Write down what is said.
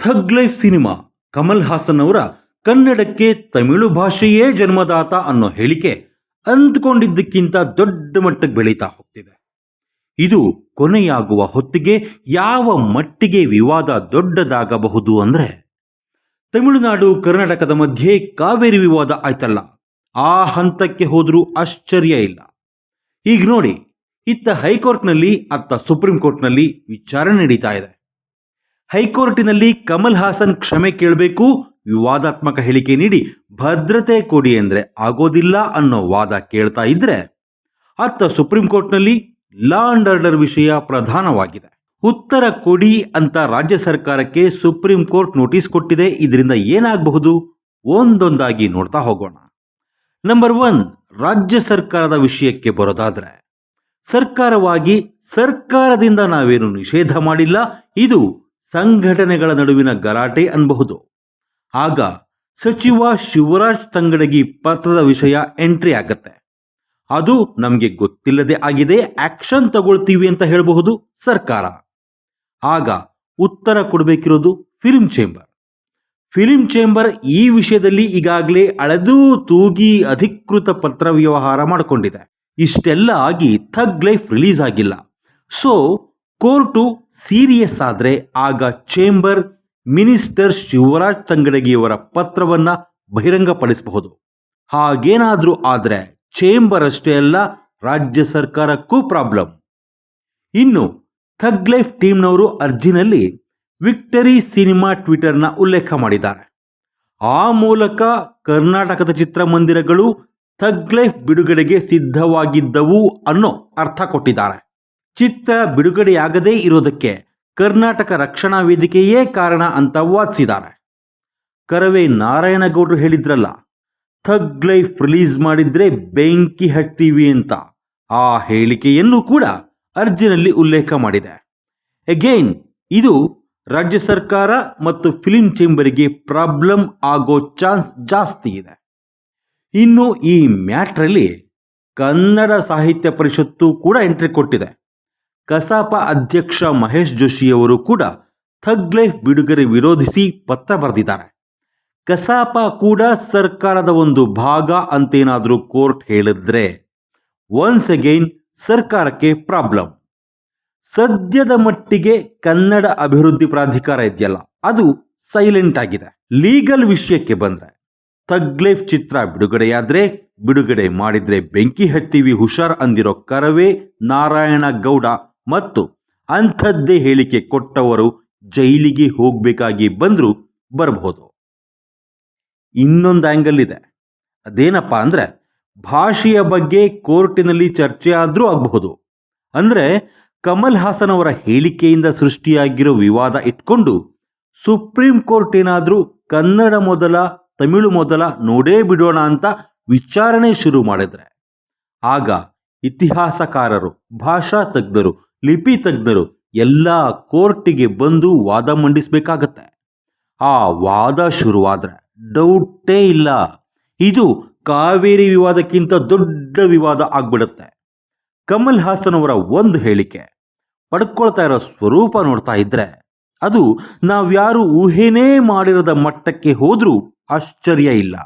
ಥಗ್ life cinema Kamal Haasan ಅವರ ಕನ್ನಡಕ್ಕೆ ತಮಿಳು ಭಾಷೆಯೇ ಜನ್ಮದಾತ ಅನ್ನೋ ಹೇಳಿಕೆ ಅಂದ್ಕೊಂಡಿದ್ದಕ್ಕಿಂತ ದೊಡ್ಡ ಮಟ್ಟಕ್ಕೆ ಬೆಳೀತಾ ಹೋಗ್ತಿದೆ. ಇದು ಕೊನೆಯಾಗುವ ಹೊತ್ತಿಗೆ ಯಾವ ಮಟ್ಟಿಗೆ ವಿವಾದ ದೊಡ್ಡದಾಗಬಹುದು ಅಂದರೆ, ತಮಿಳುನಾಡು ಕರ್ನಾಟಕದ ಮಧ್ಯೆ ಕಾವೇರಿ ವಿವಾದ ಆಯ್ತಲ್ಲ, ಆ ಹಂತಕ್ಕೆ ಹೋದ್ರೂ ಆಶ್ಚರ್ಯ ಇಲ್ಲ. ಈಗ ನೋಡಿ, ಇತ್ತ ಹೈಕೋರ್ಟ್ನಲ್ಲಿ ಅತ್ತ ಸುಪ್ರೀಂ ಕೋರ್ಟ್ನಲ್ಲಿ ವಿಚಾರಣೆ ನಡೀತಾ ಇದೆ. ಹೈಕೋರ್ಟಿನಲ್ಲಿ ಕಮಲ್ ಹಾಸನ್ ಕ್ಷಮೆ ಕೇಳಬೇಕು, ವಿವಾದಾತ್ಮಕ ಹೇಳಿಕೆ ನೀಡಿ ಭದ್ರತೆ ಕೊಡಿ ಅಂದರೆ ಆಗೋದಿಲ್ಲ ಅನ್ನೋ ವಾದ ಕೇಳ್ತಾ ಇದ್ರೆ, ಅತ್ತ ಸುಪ್ರೀಂ ಕೋರ್ಟ್ನಲ್ಲಿ ಲಾ ಅಂಡ್ ಆರ್ಡರ್ ವಿಷಯ ಪ್ರಧಾನವಾಗಿದೆ. ಉತ್ತರ ಕೊಡಿ ಅಂತ ರಾಜ್ಯ ಸರ್ಕಾರಕ್ಕೆ ಸುಪ್ರೀಂ ಕೋರ್ಟ್ ನೋಟಿಸ್ ಕೊಟ್ಟಿದೆ. ಇದರಿಂದ ಏನಾಗಬಹುದು ಒಂದೊಂದಾಗಿ ನೋಡ್ತಾ ಹೋಗೋಣ. ನಂಬರ್ 1, ರಾಜ್ಯ ಸರ್ಕಾರದ ವಿಷಯಕ್ಕೆ ಬರೋದಾದ್ರೆ, ಸರ್ಕಾರವಾಗಿ ಸರ್ಕಾರದಿಂದ ನಾವೇನು ನಿಷೇಧ ಮಾಡಿಲ್ಲ, ಇದು ಸಂಘಟನೆಗಳ ನಡುವಿನ ಗಲಾಟೆ ಅನ್ನಬಹುದು. ಆಗ ಸಚಿವ ಶಿವರಾಜ್ ತಂಗಡಗಿ ಪತ್ರದ ವಿಷಯ ಎಂಟ್ರಿ ಆಗತ್ತೆ. ಅದು ನಮಗೆ ಗೊತ್ತಿಲ್ಲದೆ ಆಗಿದೆ, ಆಕ್ಷನ್ ತಗೊಳ್ತೀವಿ ಅಂತ ಹೇಳಬಹುದು ಸರ್ಕಾರ. ಆಗ ಉತ್ತರ ಕೊಡಬೇಕಿರೋದು ಫಿಲ್ಮ್ ಚೇಂಬರ್. ಫಿಲ್ಮ್ ಚೇಂಬರ್ ಈ ವಿಷಯದಲ್ಲಿ ಈಗಾಗಲೇ ಅಳೆದು ತೂಗಿ ಅಧಿಕೃತ ಪತ್ರ ವ್ಯವಹಾರ ಮಾಡಿಕೊಂಡಿದೆ. ಇಷ್ಟೆಲ್ಲ ಆಗಿ ಥಗ್ ಲೈಫ್ ರಿಲೀಸ್ ಆಗಿಲ್ಲ. ಸೊ ಕೋರ್ಟು ಸೀರಿಯಸ್ ಆದರೆ ಆಗ ಚೇಂಬರ್ ಮಿನಿಸ್ಟರ್ ಶಿವರಾಜ್ ತಂಗಡಗಿಯವರ ಪತ್ರವನ್ನು ಬಹಿರಂಗಪಡಿಸಬಹುದು. ಹಾಗೇನಾದರೂ ಆದರೆ ಚೇಂಬರ್ ಅಷ್ಟೇ ಅಲ್ಲ, ರಾಜ್ಯ ಸರ್ಕಾರಕ್ಕೂ ಪ್ರಾಬ್ಲಮ್. ಇನ್ನು ಥಗ್ ಲೈಫ್ ಟೀಮ್ನವರು ಅರ್ಜಿನಲ್ಲಿ ವಿಕ್ಟರಿ ಸಿನಿಮಾ ಟ್ವಿಟರ್ನ ಉಲ್ಲೇಖ ಮಾಡಿದ್ದಾರೆ. ಆ ಮೂಲಕ ಕರ್ನಾಟಕದ ಚಿತ್ರಮಂದಿರಗಳು ಥಗ್ ಲೈಫ್ ಬಿಡುಗಡೆಗೆ ಸಿದ್ಧವಾಗಿದ್ದವು ಅನ್ನೋ ಅರ್ಥ ಕೊಟ್ಟಿದ್ದಾರೆ. ಚಿತ್ರ ಬಿಡುಗಡೆಯಾಗದೇ ಇರೋದಕ್ಕೆ ಕರ್ನಾಟಕ ರಕ್ಷಣಾ ವೇದಿಕೆಯೇ ಕಾರಣ ಅಂತ ವಾದಿಸಿದ್ದಾರೆ. ಕರವೇ ನಾರಾಯಣಗೌಡರು ಹೇಳಿದ್ರಲ್ಲ, ಥಗ್ ಲೈಫ್ ರಿಲೀಸ್ ಮಾಡಿದ್ರೆ ಬೆಂಕಿ ಹಚ್ತೀವಿ ಅಂತ. ಆ ಹೇಳಿಕೆಯನ್ನು ಕೂಡ ಅರ್ಜಿನಲ್ಲಿ ಉಲ್ಲೇಖ ಮಾಡಿದೆ. ಅಗೈನ್ ಇದು ರಾಜ್ಯ ಸರ್ಕಾರ ಮತ್ತು ಫಿಲ್ಮ್ ಚೇಂಬರಿಗೆ ಪ್ರಾಬ್ಲಮ್ ಆಗೋ ಚಾನ್ಸ್ ಜಾಸ್ತಿ ಇದೆ. ಇನ್ನು ಈ ಮ್ಯಾಟ್ರಲ್ಲಿ ಕನ್ನಡ ಸಾಹಿತ್ಯ ಪರಿಷತ್ತು ಕೂಡ ಎಂಟ್ರಿ ಕೊಟ್ಟಿದೆ. ಕಸಾಪ ಅಧ್ಯಕ್ಷ ಮಹೇಶ್ ಜೋಶಿಯವರು ಕೂಡ ಥಗ್ ಲೈಫ್ ಬಿಡುಗಡೆ ವಿರೋಧಿಸಿ ಪತ್ರ ಬರೆದಿದ್ದಾರೆ. ಕಸಾಪ ಕೂಡ ಸರ್ಕಾರದ ಒಂದು ಭಾಗ ಅಂತೇನಾದರೂ ಕೋರ್ಟ್ ಹೇಳಿದ್ರೆ ಒನ್ಸ್ ಅಗೈನ್ ಸರ್ಕಾರಕ್ಕೆ ಪ್ರಾಬ್ಲಮ್. ಸದ್ಯದ ಮಟ್ಟಿಗೆ ಕನ್ನಡ ಅಭಿವೃದ್ಧಿ ಪ್ರಾಧಿಕಾರ ಇದೆಯಲ್ಲ, ಅದು ಸೈಲೆಂಟ್ ಆಗಿದೆ. ಲೀಗಲ್ ವಿಷಯಕ್ಕೆ ಬಂದರೆ, ಥಗ್ ಲೈಫ್ ಚಿತ್ರ ಬಿಡುಗಡೆ ಮಾಡಿದ್ರೆ ಬೆಂಕಿ ಹತ್ತೀವಿ ಹುಷಾರ್ ಅಂದಿರೋ ಕರವೇ ನಾರಾಯಣಗೌಡ ಮತ್ತು ಅಂಥದ್ದೇ ಹೇಳಿಕೆ ಕೊಟ್ಟವರು ಜೈಲಿಗೆ ಹೋಗಬೇಕಾಗಿ ಬಂದರೂ ಬರಬಹುದು. ಇನ್ನೊಂದು ಆ್ಯಂಗಲ್ ಇದೆ. ಅದೇನಪ್ಪ ಅಂದರೆ, ಭಾಷೆಯ ಬಗ್ಗೆ ಕೋರ್ಟಿನಲ್ಲಿ ಚರ್ಚೆ ಆದರೂ ಆಗಬಹುದು. ಅಂದರೆ ಕಮಲ್ ಹಾಸನ್ ಅವರ ಹೇಳಿಕೆಯಿಂದ ಸೃಷ್ಟಿಯಾಗಿರೋ ವಿವಾದ ಇಟ್ಕೊಂಡು ಸುಪ್ರೀಂ ಕೋರ್ಟ್ ಏನಾದರೂ ಕನ್ನಡ ಮೊದಲ ತಮಿಳು ಮೊದಲ ನೋಡೇ ಬಿಡೋಣ ಅಂತ ವಿಚಾರಣೆ ಶುರು ಮಾಡಿದ್ರೆ, ಆಗ ಇತಿಹಾಸಕಾರರು, ಭಾಷಾ ತಜ್ಞರು, ಲಿಪಿ ತಜ್ಞರು ಎಲ್ಲ ಕೋರ್ಟಿಗೆ ಬಂದು ವಾದ ಮಂಡಿಸಬೇಕಾಗತ್ತೆ. ಆ ವಾದ ಶುರುವಾದರೆ ಡೌಟೇ ಇಲ್ಲ, ಇದು ಕಾವೇರಿ ವಿವಾದಕ್ಕಿಂತ ದೊಡ್ಡ ವಿವಾದ ಆಗ್ಬಿಡುತ್ತೆ. ಕಮಲ್ ಹಾಸನ್ ಅವರ ಒಂದು ಹೇಳಿಕೆ ಪಡ್ಕೊಳ್ತಾ ಇರೋ ಸ್ವರೂಪ ನೋಡ್ತಾ ಇದ್ರೆ, ಅದು ನಾವ್ಯಾರು ಊಹೆನೇ ಮಾಡಿರದ ಮಟ್ಟಕ್ಕೆ ಹೋದ್ರೂ ಆಶ್ಚರ್ಯ ಇಲ್ಲ.